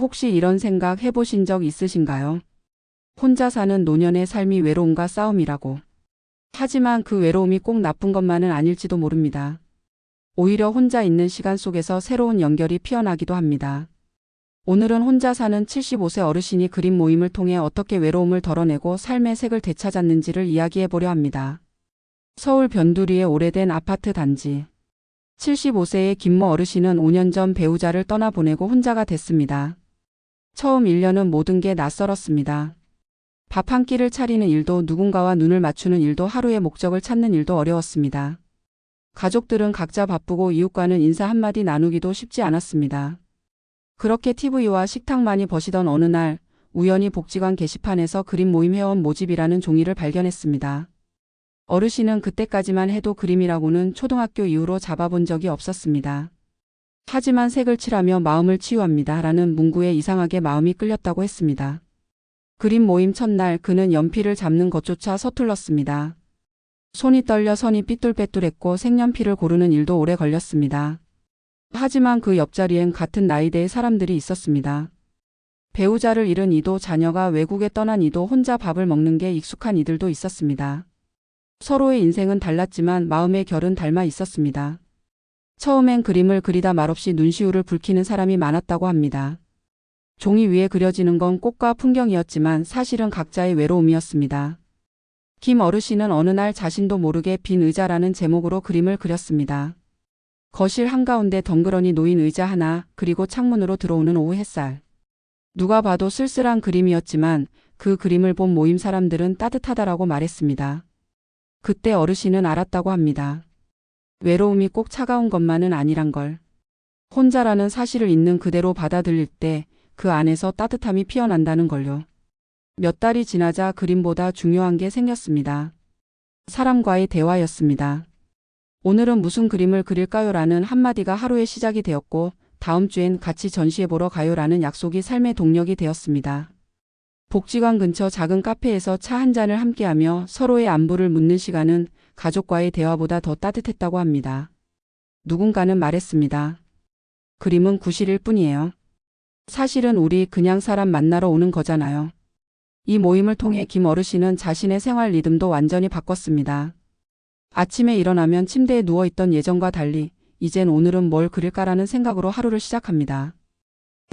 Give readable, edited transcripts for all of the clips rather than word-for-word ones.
혹시 이런 생각 해보신 적 있으신가요? 혼자 사는 노년의 삶이 외로움과 싸움이라고. 하지만 그 외로움이 꼭 나쁜 것만은 아닐지도 모릅니다. 오히려 혼자 있는 시간 속에서 새로운 연결이 피어나기도 합니다. 오늘은 혼자 사는 75세 어르신이 그림 모임을 통해 어떻게 외로움을 덜어내고 삶의 색을 되찾았는지를 이야기해보려 합니다. 서울 변두리의 오래된 아파트 단지. 75세의 김모 어르신은 5년 전 배우자를 떠나보내고 혼자가 됐습니다. 처음 1년은 모든 게 낯설었습니다. 밥 한 끼를 차리는 일도 누군가와 눈을 맞추는 일도 하루의 목적을 찾는 일도 어려웠습니다. 가족들은 각자 바쁘고 이웃과는 인사 한마디 나누기도 쉽지 않았습니다. 그렇게 TV와 식탁만이 버시던 어느 날 우연히 복지관 게시판에서 그림 모임 회원 모집이라는 종이를 발견했습니다. 어르신은 그때까지만 해도 그림이라고는 초등학교 이후로 잡아본 적이 없었습니다. 하지만 색을 칠하며 마음을 치유합니다 라는 문구에 이상하게 마음이 끌렸다고 했습니다. 그림 모임 첫날 그는 연필을 잡는 것조차 서툴렀습니다. 손이 떨려 선이 삐뚤빼뚤했고 색연필을 고르는 일도 오래 걸렸습니다. 하지만 그 옆자리엔 같은 나이대의 사람들이 있었습니다. 배우자를 잃은 이도, 자녀가 외국에 떠난 이도, 혼자 밥을 먹는 게 익숙한 이들도 있었습니다. 서로의 인생은 달랐지만 마음의 결은 닮아 있었습니다. 처음엔 그림을 그리다 말없이 눈시울을 붉히는 사람이 많았다고 합니다. 종이 위에 그려지는 건 꽃과 풍경이었지만 사실은 각자의 외로움이었습니다. 김 어르신은 어느 날 자신도 모르게 빈 의자라는 제목으로 그림을 그렸습니다. 거실 한가운데 덩그러니 놓인 의자 하나, 그리고 창문으로 들어오는 오후 햇살. 누가 봐도 쓸쓸한 그림이었지만 그 그림을 본 모임 사람들은 따뜻하다라고 말했습니다. 그때 어르신은 알았다고 합니다. 외로움이 꼭 차가운 것만은 아니란 걸. 혼자라는 사실을 있는 그대로 받아들일 때 그 안에서 따뜻함이 피어난다는 걸요. 몇 달이 지나자 그림보다 중요한 게 생겼습니다. 사람과의 대화였습니다. 오늘은 무슨 그림을 그릴까요? 라는 한마디가 하루의 시작이 되었고 다음 주엔 같이 전시해보러 가요 라는 약속이 삶의 동력이 되었습니다. 복지관 근처 작은 카페에서 차 한 잔을 함께하며 서로의 안부를 묻는 시간은 가족과의 대화보다 더 따뜻했다고 합니다. 누군가는 말했습니다. 그림은 구실일 뿐이에요. 사실은 우리 그냥 사람 만나러 오는 거잖아요. 이 모임을 통해 김 어르신은 자신의 생활 리듬도 완전히 바꿨습니다. 아침에 일어나면 침대에 누워있던 예전과 달리 이젠 오늘은 뭘 그릴까라는 생각으로 하루를 시작합니다.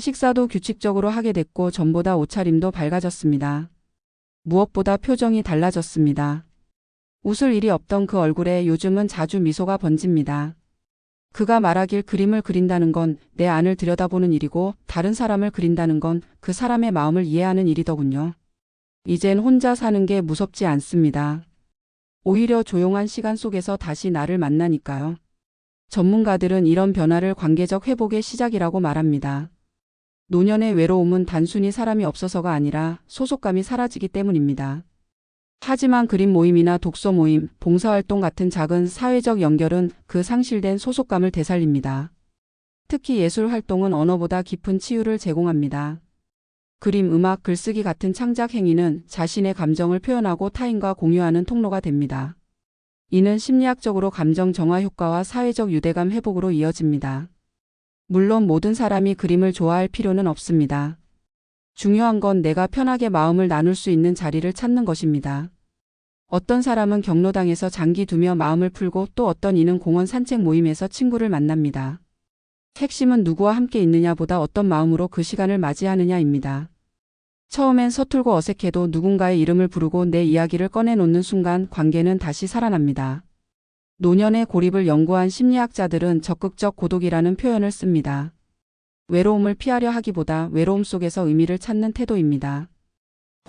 식사도 규칙적으로 하게 됐고 전보다 옷차림도 밝아졌습니다. 무엇보다 표정이 달라졌습니다. 웃을 일이 없던 그 얼굴에 요즘은 자주 미소가 번집니다. 그가 말하길 그림을 그린다는 건 내 안을 들여다보는 일이고 다른 사람을 그린다는 건 그 사람의 마음을 이해하는 일이더군요. 이젠 혼자 사는 게 무섭지 않습니다. 오히려 조용한 시간 속에서 다시 나를 만나니까요. 전문가들은 이런 변화를 관계적 회복의 시작이라고 말합니다. 노년의 외로움은 단순히 사람이 없어서가 아니라 소속감이 사라지기 때문입니다. 하지만 그림 모임이나 독서 모임, 봉사활동 같은 작은 사회적 연결은 그 상실된 소속감을 되살립니다. 특히 예술 활동은 언어보다 깊은 치유를 제공합니다. 그림, 음악, 글쓰기 같은 창작 행위는 자신의 감정을 표현하고 타인과 공유하는 통로가 됩니다. 이는 심리학적으로 감정 정화 효과와 사회적 유대감 회복으로 이어집니다. 물론 모든 사람이 그림을 좋아할 필요는 없습니다. 중요한 건 내가 편하게 마음을 나눌 수 있는 자리를 찾는 것입니다. 어떤 사람은 경로당에서 장기 두며 마음을 풀고 또 어떤 이는 공원 산책 모임에서 친구를 만납니다. 핵심은 누구와 함께 있느냐보다 어떤 마음으로 그 시간을 맞이하느냐입니다. 처음엔 서툴고 어색해도 누군가의 이름을 부르고 내 이야기를 꺼내놓는 순간 관계는 다시 살아납니다. 노년의 고립을 연구한 심리학자들은 적극적 고독이라는 표현을 씁니다. 외로움을 피하려 하기보다 외로움 속에서 의미를 찾는 태도입니다.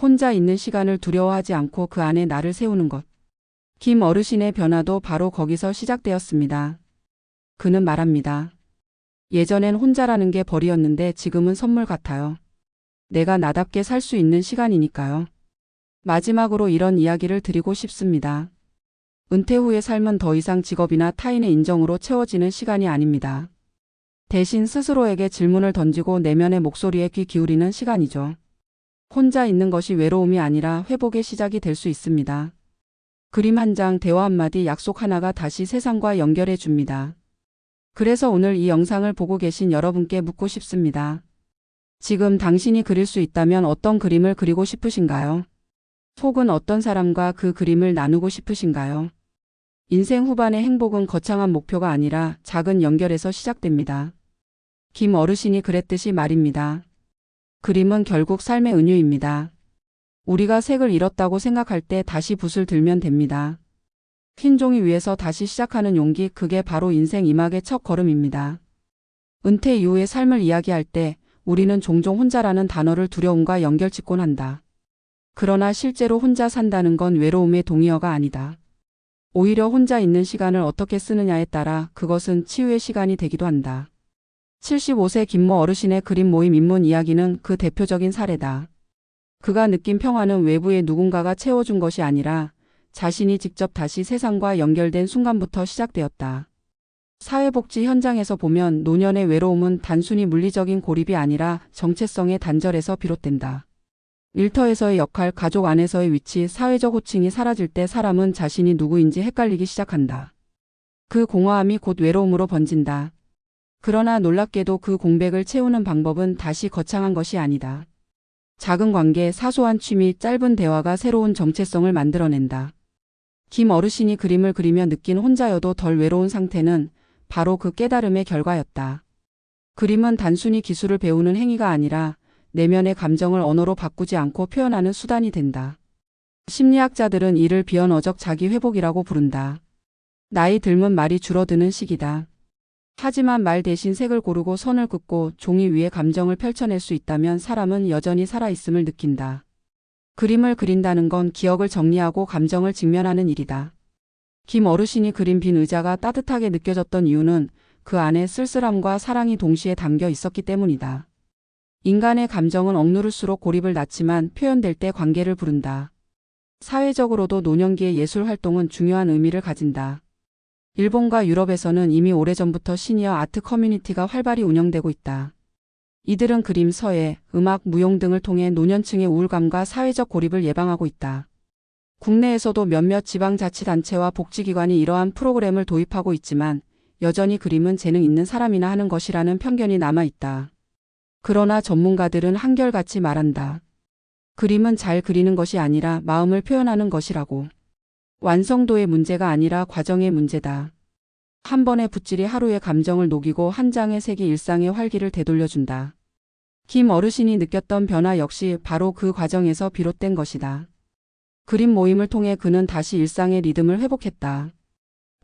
혼자 있는 시간을 두려워하지 않고 그 안에 나를 세우는 것. 김 어르신의 변화도 바로 거기서 시작되었습니다. 그는 말합니다. 예전엔 혼자라는 게 벌이었는데 지금은 선물 같아요. 내가 나답게 살 수 있는 시간이니까요. 마지막으로 이런 이야기를 드리고 싶습니다. 은퇴 후의 삶은 더 이상 직업이나 타인의 인정으로 채워지는 시간이 아닙니다. 대신 스스로에게 질문을 던지고 내면의 목소리에 귀 기울이는 시간이죠. 혼자 있는 것이 외로움이 아니라 회복의 시작이 될 수 있습니다. 그림 한 장, 대화 한마디, 약속 하나가 다시 세상과 연결해 줍니다. 그래서 오늘 이 영상을 보고 계신 여러분께 묻고 싶습니다. 지금 당신이 그릴 수 있다면 어떤 그림을 그리고 싶으신가요? 혹은 어떤 사람과 그 그림을 나누고 싶으신가요? 인생 후반의 행복은 거창한 목표가 아니라 작은 연결에서 시작됩니다. 김 어르신이 그랬듯이 말입니다. 그림은 결국 삶의 은유입니다. 우리가 색을 잃었다고 생각할 때 다시 붓을 들면 됩니다. 흰 종이 위에서 다시 시작하는 용기, 그게 바로 인생 이막의 첫 걸음입니다. 은퇴 이후의 삶을 이야기할 때 우리는 종종 혼자라는 단어를 두려움과 연결짓곤 한다. 그러나 실제로 혼자 산다는 건 외로움의 동의어가 아니다. 오히려 혼자 있는 시간을 어떻게 쓰느냐에 따라 그것은 치유의 시간이 되기도 한다. 75세 김모 어르신의 그림 모임 입문 이야기는 그 대표적인 사례다. 그가 느낀 평화는 외부의 누군가가 채워준 것이 아니라 자신이 직접 다시 세상과 연결된 순간부터 시작되었다. 사회복지 현장에서 보면 노년의 외로움은 단순히 물리적인 고립이 아니라 정체성의 단절에서 비롯된다. 일터에서의 역할, 가족 안에서의 위치, 사회적 호칭이 사라질 때 사람은 자신이 누구인지 헷갈리기 시작한다. 그 공허함이 곧 외로움으로 번진다. 그러나 놀랍게도 그 공백을 채우는 방법은 다시 거창한 것이 아니다. 작은 관계, 사소한 취미, 짧은 대화가 새로운 정체성을 만들어낸다. 김 어르신이 그림을 그리며 느낀 혼자여도 덜 외로운 상태는 바로 그 깨달음의 결과였다. 그림은 단순히 기술을 배우는 행위가 아니라 내면의 감정을 언어로 바꾸지 않고 표현하는 수단이 된다. 심리학자들은 이를 비언어적 자기 회복이라고 부른다. 나이 들면 말이 줄어드는 시기다. 하지만 말 대신 색을 고르고 선을 긋고 종이 위에 감정을 펼쳐낼 수 있다면 사람은 여전히 살아있음을 느낀다. 그림을 그린다는 건 기억을 정리하고 감정을 직면하는 일이다. 김 어르신이 그린 빈 의자가 따뜻하게 느껴졌던 이유는 그 안에 쓸쓸함과 사랑이 동시에 담겨 있었기 때문이다. 인간의 감정은 억누를수록 고립을 낳지만 표현될 때 관계를 부른다. 사회적으로도 노년기의 예술 활동은 중요한 의미를 가진다. 일본과 유럽에서는 이미 오래전부터 시니어 아트 커뮤니티가 활발히 운영되고 있다. 이들은 그림, 서예, 음악, 무용 등을 통해 노년층의 우울감과 사회적 고립을 예방하고 있다. 국내에서도 몇몇 지방자치단체와 복지기관이 이러한 프로그램을 도입하고 있지만 여전히 그림은 재능 있는 사람이나 하는 것이라는 편견이 남아있다. 그러나 전문가들은 한결같이 말한다. 그림은 잘 그리는 것이 아니라 마음을 표현하는 것이라고. 완성도의 문제가 아니라 과정의 문제다. 한 번의 붓질이 하루의 감정을 녹이고 한 장의 색이 일상의 활기를 되돌려준다. 김 어르신이 느꼈던 변화 역시 바로 그 과정에서 비롯된 것이다. 그림 모임을 통해 그는 다시 일상의 리듬을 회복했다.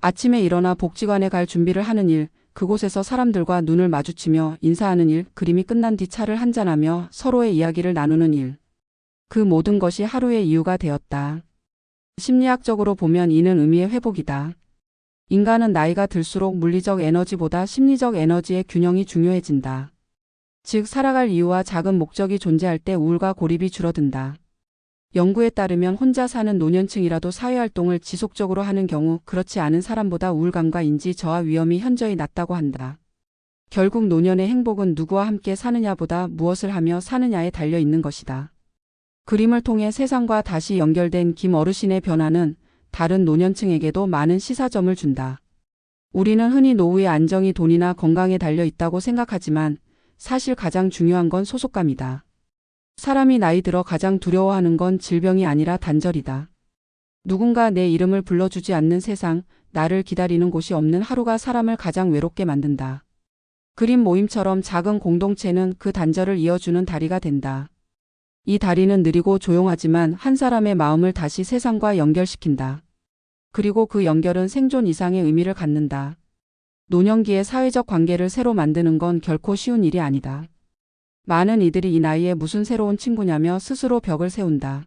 아침에 일어나 복지관에 갈 준비를 하는 일, 그곳에서 사람들과 눈을 마주치며 인사하는 일, 그림이 끝난 뒤 차를 한잔하며 서로의 이야기를 나누는 일. 그 모든 것이 하루의 이유가 되었다. 심리학적으로 보면 이는 의미의 회복이다. 인간은 나이가 들수록 물리적 에너지보다 심리적 에너지의 균형이 중요해진다. 즉, 살아갈 이유와 작은 목적이 존재할 때 우울과 고립이 줄어든다. 연구에 따르면 혼자 사는 노년층이라도 사회활동을 지속적으로 하는 경우 그렇지 않은 사람보다 우울감과 인지 저하 위험이 현저히 낮다고 한다. 결국 노년의 행복은 누구와 함께 사느냐보다 무엇을 하며 사느냐에 달려 있는 것이다. 그림을 통해 세상과 다시 연결된 김 어르신의 변화는 다른 노년층에게도 많은 시사점을 준다. 우리는 흔히 노후의 안정이 돈이나 건강에 달려 있다고 생각하지만 사실 가장 중요한 건 소속감이다. 사람이 나이 들어 가장 두려워하는 건 질병이 아니라 단절이다. 누군가 내 이름을 불러주지 않는 세상, 나를 기다리는 곳이 없는 하루가 사람을 가장 외롭게 만든다. 그림 모임처럼 작은 공동체는 그 단절을 이어주는 다리가 된다. 이 다리는 느리고 조용하지만 한 사람의 마음을 다시 세상과 연결시킨다. 그리고 그 연결은 생존 이상의 의미를 갖는다. 노년기의 사회적 관계를 새로 만드는 건 결코 쉬운 일이 아니다. 많은 이들이 이 나이에 무슨 새로운 친구냐며 스스로 벽을 세운다.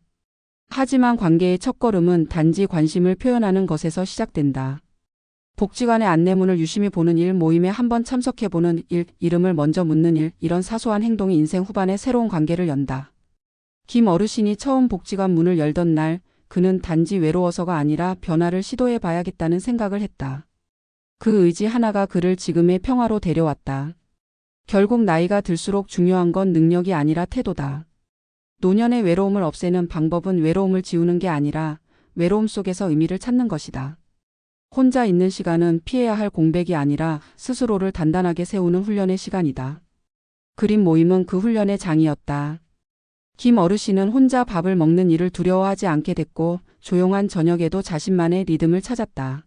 하지만 관계의 첫걸음은 단지 관심을 표현하는 것에서 시작된다. 복지관의 안내문을 유심히 보는 일, 모임에 한번 참석해보는 일, 이름을 먼저 묻는 일, 이런 사소한 행동이 인생 후반에 새로운 관계를 연다. 김 어르신이 처음 복지관 문을 열던 날, 그는 단지 외로워서가 아니라 변화를 시도해봐야겠다는 생각을 했다. 그 의지 하나가 그를 지금의 평화로 데려왔다. 결국 나이가 들수록 중요한 건 능력이 아니라 태도다. 노년의 외로움을 없애는 방법은 외로움을 지우는 게 아니라 외로움 속에서 의미를 찾는 것이다. 혼자 있는 시간은 피해야 할 공백이 아니라 스스로를 단단하게 세우는 훈련의 시간이다. 그림 모임은 그 훈련의 장이었다. 김 어르신은 혼자 밥을 먹는 일을 두려워하지 않게 됐고 조용한 저녁에도 자신만의 리듬을 찾았다.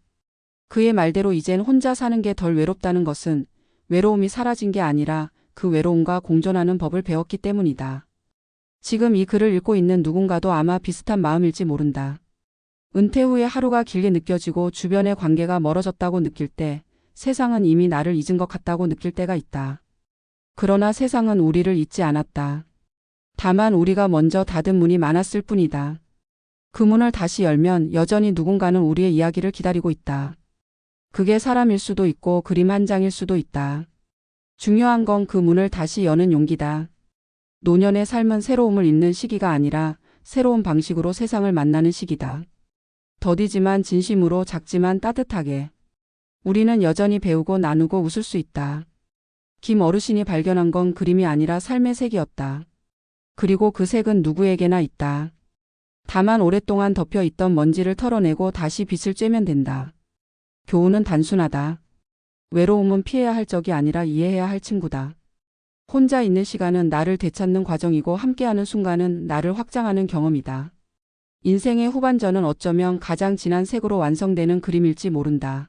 그의 말대로 이젠 혼자 사는 게 덜 외롭다는 것은 외로움이 사라진 게 아니라 그 외로움과 공존하는 법을 배웠기 때문이다. 지금 이 글을 읽고 있는 누군가도 아마 비슷한 마음일지 모른다. 은퇴 후에 하루가 길게 느껴지고 주변의 관계가 멀어졌다고 느낄 때 세상은 이미 나를 잊은 것 같다고 느낄 때가 있다. 그러나 세상은 우리를 잊지 않았다. 다만 우리가 먼저 닫은 문이 많았을 뿐이다. 그 문을 다시 열면 여전히 누군가는 우리의 이야기를 기다리고 있다. 그게 사람일 수도 있고 그림 한 장일 수도 있다. 중요한 건 그 문을 다시 여는 용기다. 노년의 삶은 새로움을 잇는 시기가 아니라 새로운 방식으로 세상을 만나는 시기다. 더디지만 진심으로, 작지만 따뜻하게. 우리는 여전히 배우고 나누고 웃을 수 있다. 김 어르신이 발견한 건 그림이 아니라 삶의 색이었다. 그리고 그 색은 누구에게나 있다. 다만 오랫동안 덮여 있던 먼지를 털어내고 다시 빛을 쬐면 된다. 교훈은 단순하다. 외로움은 피해야 할 적이 아니라 이해해야 할 친구다. 혼자 있는 시간은 나를 되찾는 과정이고 함께하는 순간은 나를 확장하는 경험이다. 인생의 후반전은 어쩌면 가장 진한 색으로 완성되는 그림일지 모른다.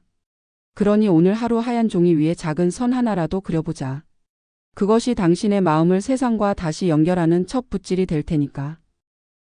그러니 오늘 하루 하얀 종이 위에 작은 선 하나라도 그려보자. 그것이 당신의 마음을 세상과 다시 연결하는 첫 붓질이 될 테니까.